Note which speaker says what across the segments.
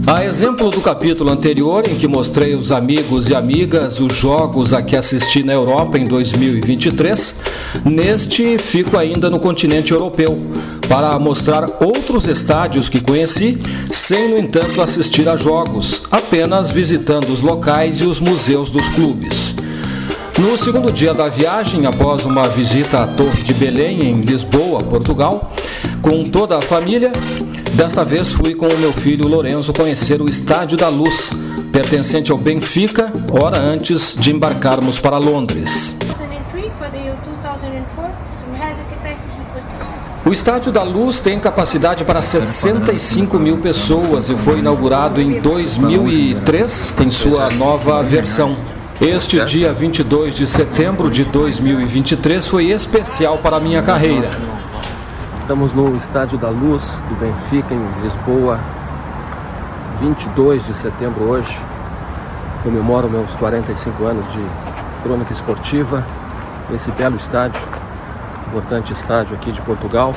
Speaker 1: A exemplo do capítulo anterior, em que mostrei os amigos e amigas os jogos a que assisti na Europa em 2023, neste fico ainda no continente europeu, para mostrar outros estádios que conheci, sem, no entanto, assistir a jogos, apenas visitando os locais e os museus dos clubes. No segundo dia da viagem, após uma visita à Torre de Belém, em Lisboa, Portugal, com toda a família, desta vez fui com o meu filho Lorenzo conhecer o Estádio da Luz, pertencente ao Benfica, hora antes de embarcarmos para Londres. O Estádio da Luz tem capacidade para 65 mil pessoas e foi inaugurado em 2003 em sua nova versão. Este dia 22 de setembro de 2023 foi especial para a minha carreira.
Speaker 2: Estamos no Estádio da Luz do Benfica, em Lisboa, 22 de setembro hoje. Comemoro meus 45 anos de crônica esportiva nesse belo estádio, importante estádio aqui de Portugal.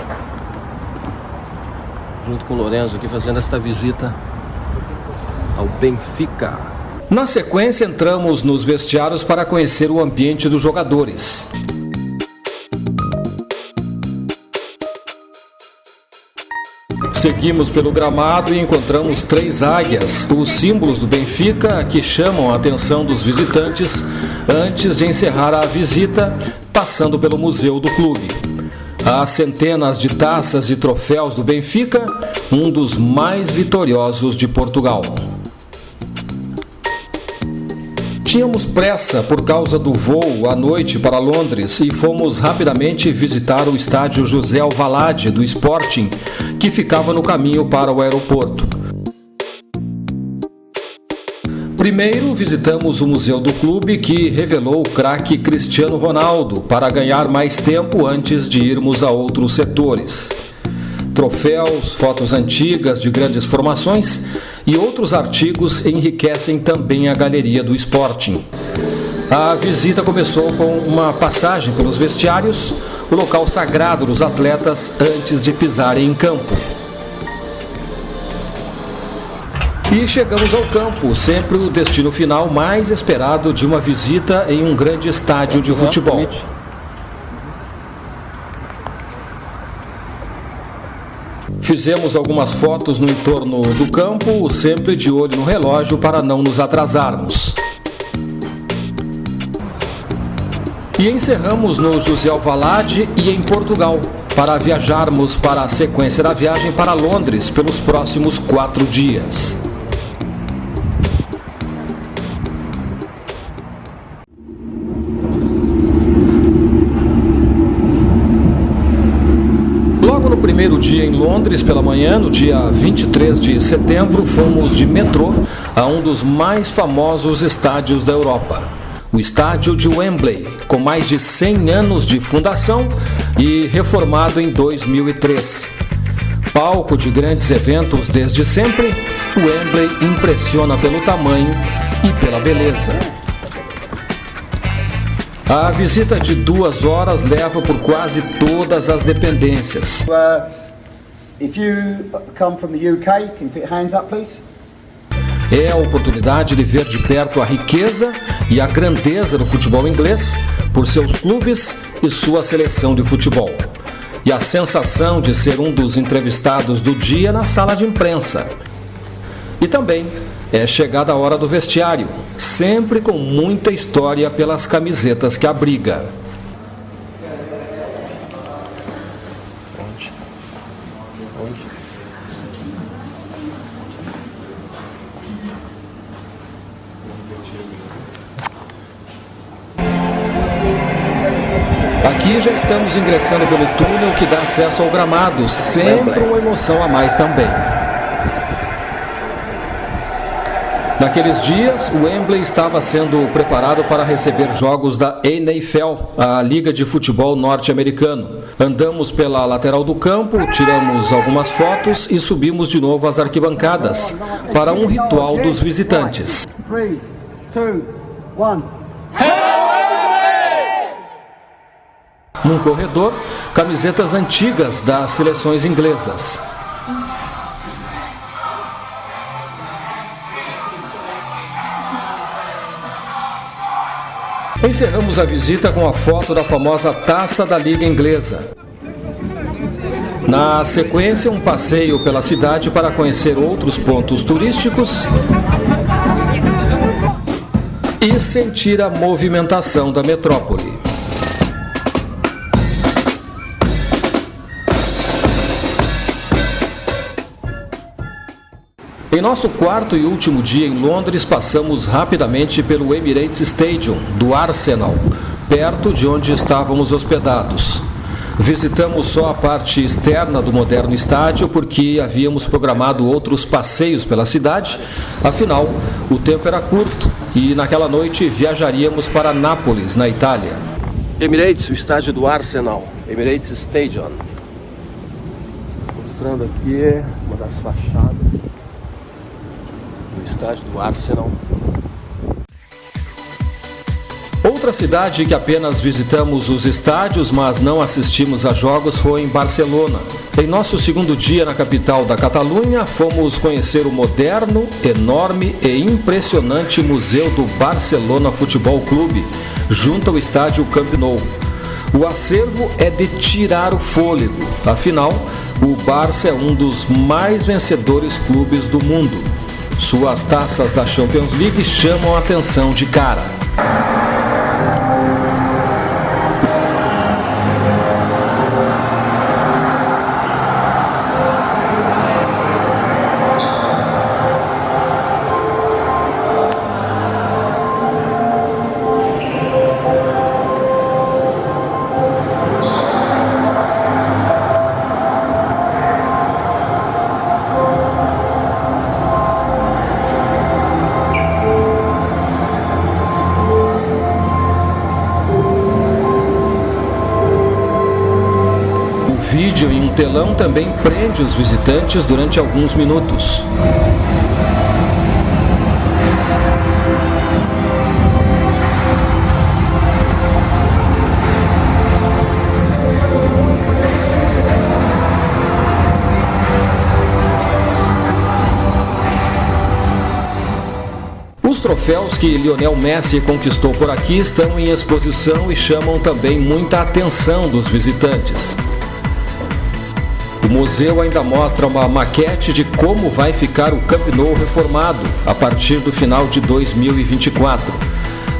Speaker 2: Junto com o Lorenzo aqui fazendo esta visita ao Benfica.
Speaker 1: Na sequência, entramos nos vestiários para conhecer o ambiente dos jogadores. Seguimos pelo gramado e encontramos 3 águias, os símbolos do Benfica que chamam a atenção dos visitantes antes de encerrar a visita, passando pelo museu do clube. Há centenas de taças e troféus do Benfica, um dos mais vitoriosos de Portugal. Tínhamos pressa por causa do voo à noite para Londres e fomos rapidamente visitar o estádio José Alvalade do Sporting, que ficava no caminho para o aeroporto. Primeiro visitamos o museu do clube, que revelou o craque Cristiano Ronaldo para ganhar mais tempo antes de irmos a outros setores. Troféus, fotos antigas de grandes formações e outros artigos enriquecem também a galeria do Sporting. A visita começou com uma passagem pelos vestiários, o local sagrado dos atletas antes de pisarem em campo. E chegamos ao campo, sempre o destino final mais esperado de uma visita em um grande estádio de futebol. Fizemos algumas fotos no entorno do campo, sempre de olho no relógio para não nos atrasarmos. E encerramos no José Alvalade e em Portugal, para viajarmos para a sequência da viagem para Londres pelos próximos 4 dias. Logo no primeiro dia em Londres, pela manhã, no dia 23 de setembro, fomos de metrô a um dos mais famosos estádios da Europa, o estádio de Wembley, com mais de 100 anos de fundação e reformado em 2003. Palco de grandes eventos desde sempre, o Wembley impressiona pelo tamanho e pela beleza. A visita de 2 horas leva por quase todas as dependências. É a oportunidade de ver de perto a riqueza e a grandeza do futebol inglês por seus clubes e sua seleção de futebol. E a sensação de ser um dos entrevistados do dia na sala de imprensa. E também é chegada a hora do vestiário, sempre com muita história pelas camisetas que abriga. Aqui já estamos ingressando pelo túnel que dá acesso ao gramado, sempre uma emoção a mais também. Naqueles dias, o Wembley estava sendo preparado para receber jogos da NFL, a Liga de Futebol Norte-Americano. Andamos pela lateral do campo, tiramos algumas fotos e subimos de novo às arquibancadas para um ritual dos visitantes.
Speaker 3: 3, 2, 1.
Speaker 1: Num corredor, camisetas antigas das seleções inglesas. Encerramos a visita com a foto da famosa Taça da Liga Inglesa. Na sequência, um passeio pela cidade para conhecer outros pontos turísticos e sentir a movimentação da metrópole. Em nosso quarto e último dia em Londres, passamos rapidamente pelo Emirates Stadium, do Arsenal, perto de onde estávamos hospedados. Visitamos só a parte externa do moderno estádio porque havíamos programado outros passeios pela cidade, afinal, o tempo era curto e naquela noite viajaríamos para Nápoles, na Itália.
Speaker 2: Emirates, o estádio do Arsenal, Emirates Stadium. Mostrando aqui uma das fachadas do estádio do Arsenal.
Speaker 1: Outra cidade que apenas visitamos os estádios, mas não assistimos a jogos, foi em Barcelona. Em nosso segundo dia na capital da Catalunha, fomos conhecer o moderno, enorme e impressionante museu do Barcelona Futebol Clube, junto ao estádio Camp Nou. O acervo é de tirar o fôlego, afinal, o Barça é um dos mais vencedores clubes do mundo. Suas taças da Champions League chamam a atenção de cara. O vídeo em um telão também prende os visitantes durante alguns minutos. Os troféus que Lionel Messi conquistou por aqui estão em exposição e chamam também muita atenção dos visitantes. O museu ainda mostra uma maquete de como vai ficar o Camp Nou reformado a partir do final de 2024.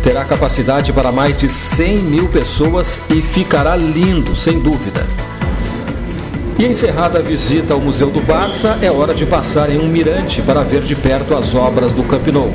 Speaker 1: Terá capacidade para mais de 100 mil pessoas e ficará lindo, sem dúvida. E encerrada a visita ao Museu do Barça, é hora de passar em um mirante para ver de perto as obras do Camp Nou.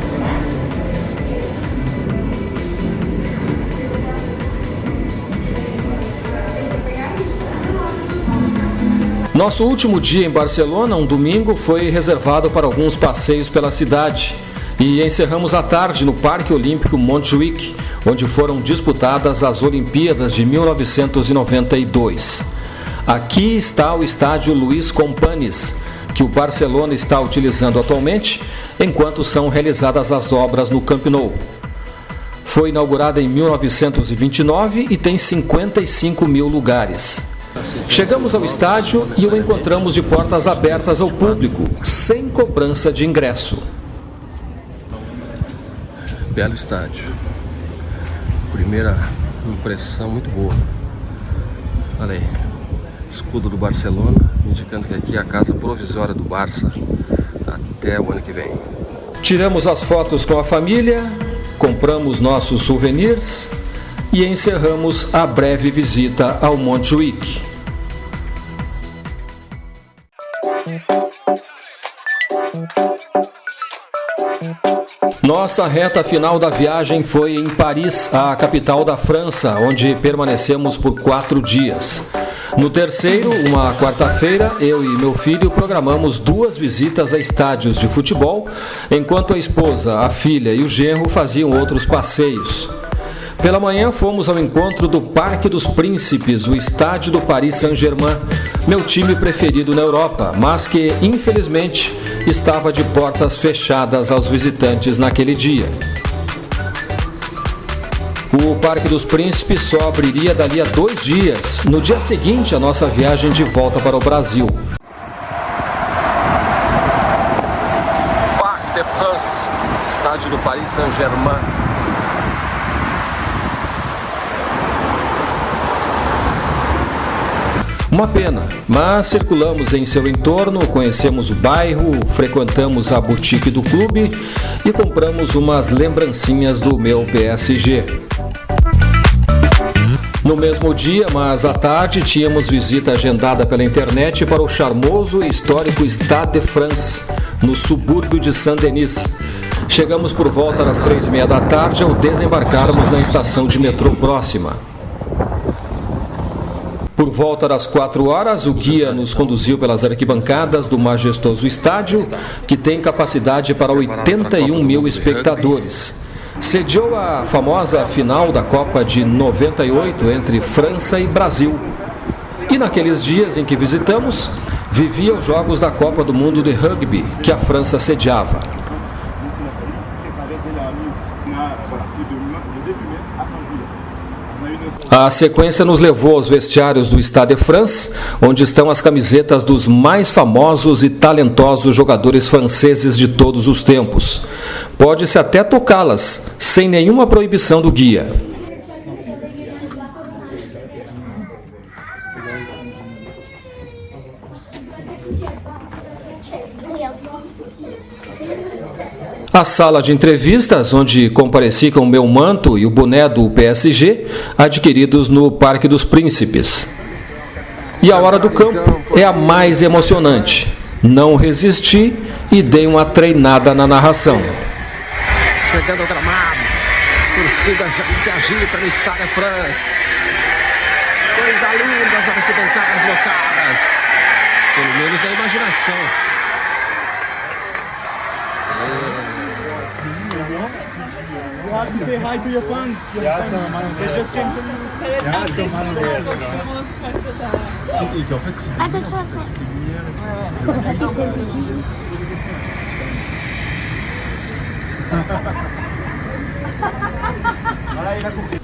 Speaker 1: Nosso último dia em Barcelona, um domingo, foi reservado para alguns passeios pela cidade e encerramos a tarde no Parque Olímpico Montjuïc, onde foram disputadas as Olimpíadas de 1992. Aqui está o estádio Luís Companys, que o Barcelona está utilizando atualmente, enquanto são realizadas as obras no Camp Nou. Foi inaugurada em 1929 e tem 55 mil lugares. Chegamos ao estádio e o encontramos de portas abertas ao público, sem cobrança de ingresso.
Speaker 2: Belo estádio. Primeira impressão muito boa. Olha aí, escudo do Barcelona, indicando que aqui é a casa provisória do Barça até o ano que vem.
Speaker 1: Tiramos as fotos com a família, compramos nossos souvenirs e encerramos a breve visita ao Montjuïc. Nossa reta final da viagem foi em Paris, a capital da França, onde permanecemos por 4 dias. No terceiro, uma quarta-feira, eu e meu filho programamos 2 visitas a estádios de futebol, enquanto a esposa, a filha e o genro faziam outros passeios. Pela manhã fomos ao encontro do Parque dos Príncipes, o estádio do Paris Saint-Germain, meu time preferido na Europa, mas que, infelizmente, estava de portas fechadas aos visitantes naquele dia. O Parque dos Príncipes só abriria dali a 2 dias, no dia seguinte à nossa viagem de volta para o Brasil.
Speaker 2: Parc des Princes, estádio do Paris Saint-Germain.
Speaker 1: Uma pena, mas circulamos em seu entorno, conhecemos o bairro, frequentamos a boutique do clube e compramos umas lembrancinhas do meu PSG. No mesmo dia, mas à tarde, tínhamos visita agendada pela internet para o charmoso e histórico Stade de France, no subúrbio de Saint-Denis. Chegamos por volta das 3h30 da tarde ao desembarcarmos na estação de metrô próxima. Por volta das 4 horas, o guia nos conduziu pelas arquibancadas do majestoso estádio, que tem capacidade para 81 mil espectadores. Sediou a famosa final da Copa de 98 entre França e Brasil. E naqueles dias em que visitamos, vivia os Jogos da Copa do Mundo de Rugby, que a França sediava. A sequência nos levou aos vestiários do Stade de France, onde estão as camisetas dos mais famosos e talentosos jogadores franceses de todos os tempos. Pode-se até tocá-las, sem nenhuma proibição do guia. A sala de entrevistas, onde compareci com o meu manto e o boné do PSG, adquiridos no Parque dos Príncipes. E a hora do campo é a mais emocionante. Não resisti e dei uma treinada na narração.
Speaker 2: Chegando ao gramado, a torcida já se agita no Stade de France. Coisa linda, as arquibancadas lotadas, pelo menos na imaginação.
Speaker 4: You have to say hi to your fans. They just came from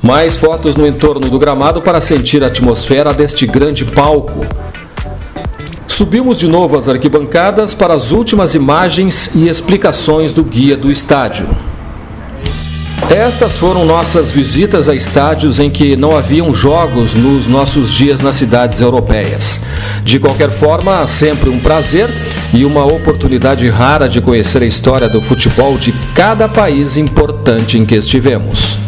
Speaker 1: Mais fotos no entorno do gramado para sentir a atmosfera deste grande palco. Subimos de novo as arquibancadas para as últimas imagens e explicações do guia do estádio. Estas foram nossas visitas a estádios em que não haviam jogos nos nossos dias nas cidades europeias. De qualquer forma, sempre um prazer e uma oportunidade rara de conhecer a história do futebol de cada país importante em que estivemos.